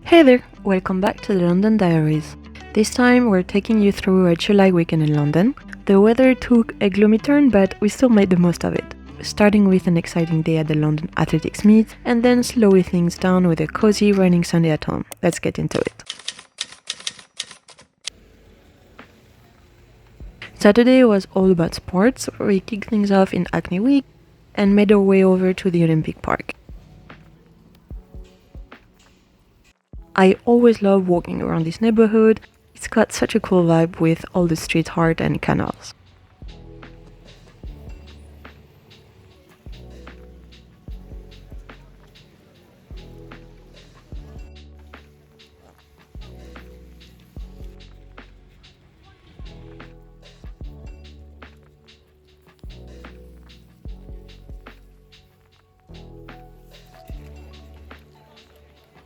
Hey there, welcome back to the London Diaries. This time we're taking you through a July weekend in London. The weather took a gloomy turn, but we still made the most of it. Starting with an exciting day at the London Athletics meet, and then slowing things down with a cozy raining Sunday at home. Let's get into it. Saturday was all about sports. We kicked things off in Hackney Wick and made our way over to the Olympic Park. I always love walking around this neighborhood. It's got such a cool vibe with all the street art and canals.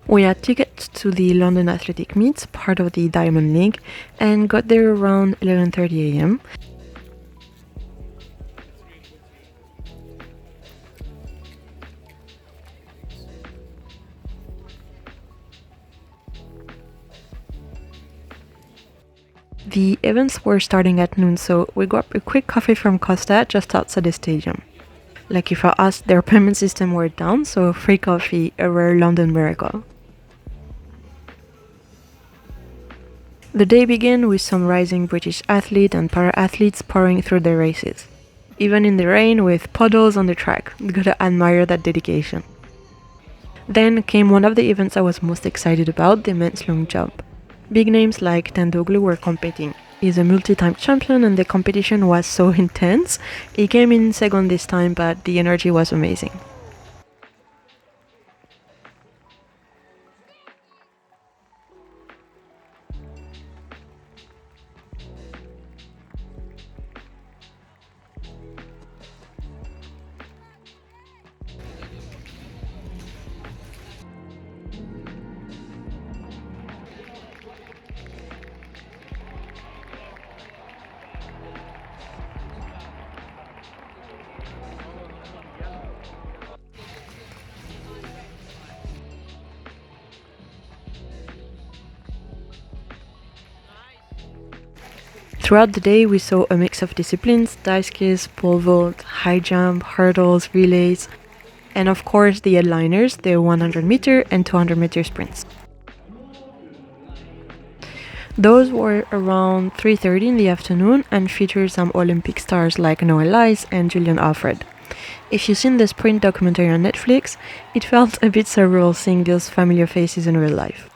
We had tickets to the London Athletic Meets, part of the Diamond League, and got there around 11:30 am. The events were starting at noon, so we grabbed a quick coffee from Costa just outside the stadium. Lucky for us, their payment system were down, so free coffee, a rare London miracle. The day began with some rising British athletes and para-athletes pouring through their races. Even in the rain with puddles on the track, you gotta admire that dedication. Then came one of the events I was most excited about, the men's long jump. Big names like Tendoglu were competing. He's a multi-time champion and the competition was so intense. He came in second this time, but the energy was amazing. Throughout the day, we saw a mix of disciplines: dive skis, pole vault, high jump, hurdles, relays, and of course the headliners, the 100-meter and 200-meter sprints. Those were around 3:30 in the afternoon and featured some Olympic stars like Lollies and Julian Alfred. If you've seen the sprint documentary on Netflix, it felt a bit surreal seeing those familiar faces in real life.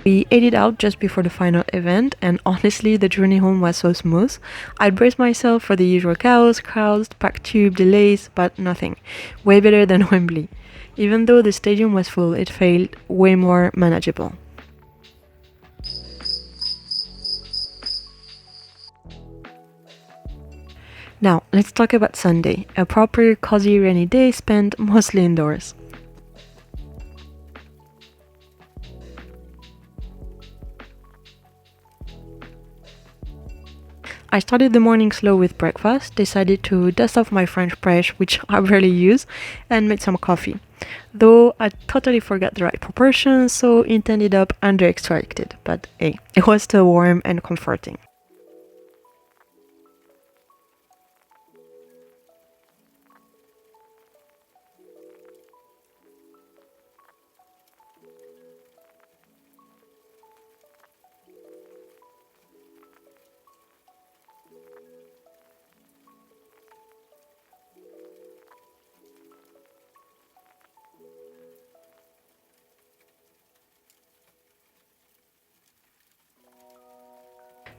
We ate it out just before the final event, and honestly, the journey home was so smooth. I braced myself for the usual chaos, crowds, packed tube, delays, but nothing. Way better than Wembley. Even though the stadium was full, it felt way more manageable. Now, let's talk about Sunday, a proper cozy rainy day spent mostly indoors. I started the morning slow with breakfast, decided to dust off my French press, which I rarely use, and made some coffee. Though I totally forgot the right proportions, so it ended up under extracted, but hey, it was still warm and comforting.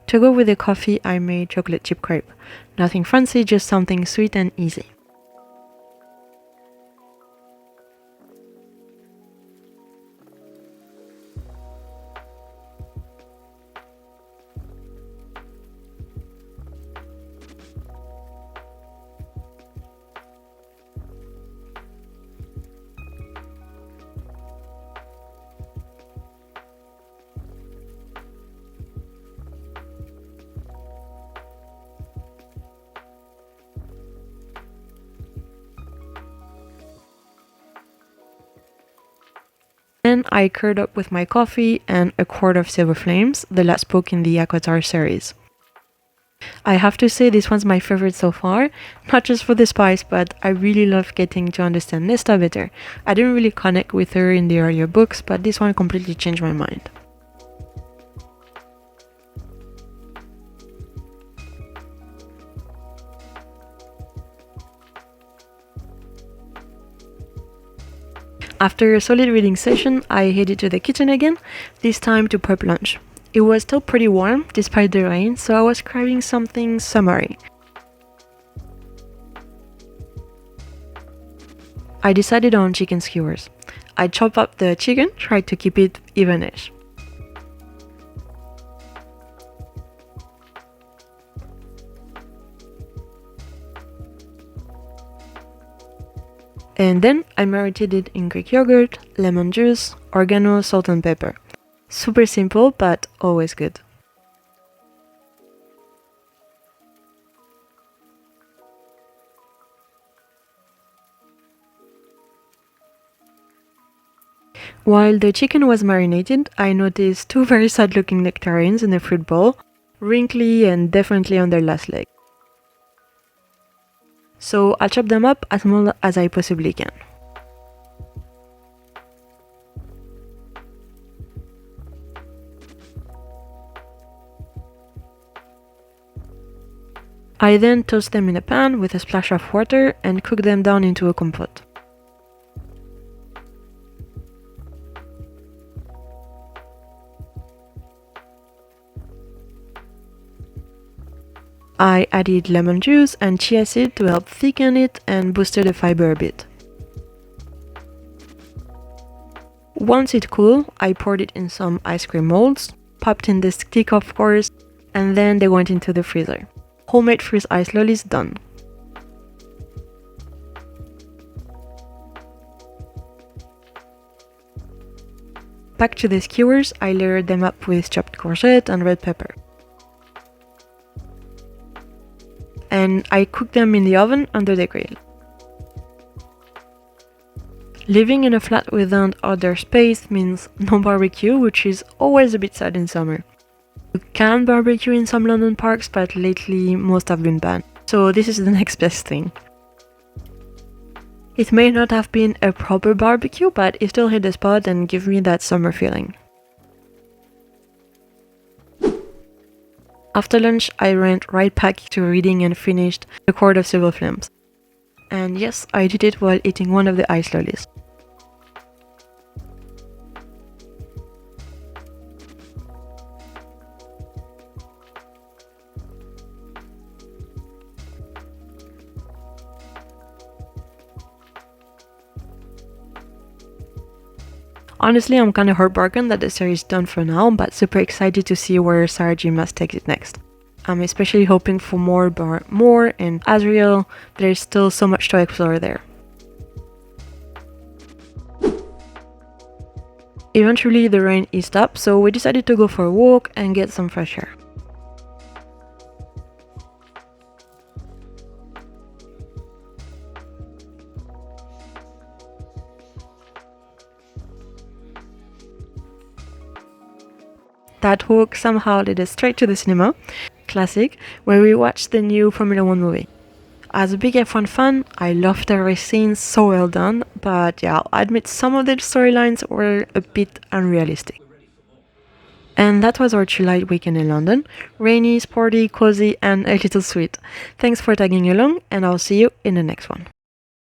To go with the coffee, I made chocolate chip crepe. Nothing fancy, just something sweet and easy. Then I curled up with my coffee and a quart of silver flames, the last book in the ACOTAR series. I have to say this one's my favorite so far, not just for the spice, but I really love getting to understand Nesta better. I didn't really connect with her in the earlier books, but this one completely changed my mind. After a solid reading session, I headed to the kitchen again, this time to prep lunch. It was still pretty warm, despite the rain, so I was craving something summery. I decided on chicken skewers. I chopped up the chicken, tried to keep it evenish. And then I marinated it in Greek yogurt, lemon juice, oregano, salt and pepper. Super simple, but always good. While the chicken was marinated, I noticed two very sad looking nectarines in the fruit bowl, wrinkly and definitely on their last leg. So I'll chop them up as small as I possibly can. I then toast them in a pan with a splash of water and cook them down into a compote. I added lemon juice and chia seed to help thicken it and boosted the fiber a bit. Once it cooled, I poured it in some ice cream molds, popped in the stick of course, and then they went into the freezer. Homemade freeze ice lollies done. Back to the skewers, I layered them up with chopped courgette and red pepper. And I cooked them in the oven under the grill. Living in a flat without outdoor space means no barbecue, which is always a bit sad in summer. You can barbecue in some London parks, but lately most have been banned, so this is the next best thing. It may not have been a proper barbecue, but it still hit the spot and gave me that summer feeling. After lunch, I went right back to reading and finished a quart of silver flames. And yes, I did it while eating one of the ice lollies. Honestly, I'm kinda heartbroken that the series is done for now, but super excited to see where Sarah J. Maas takes it next. I'm especially hoping for more and Azrael. There's still so much to explore there. Eventually the rain eased up, so we decided to go for a walk and get some fresh air. That walk somehow led us straight to the cinema, classic, where we watched the new Formula 1 movie. As a big F1 fan, I loved the race scenes, so well done, but yeah, I'll admit some of the storylines were a bit unrealistic. And that was our July weekend in London. Rainy, sporty, cozy, and a little sweet. Thanks for tagging along, and I'll see you in the next one.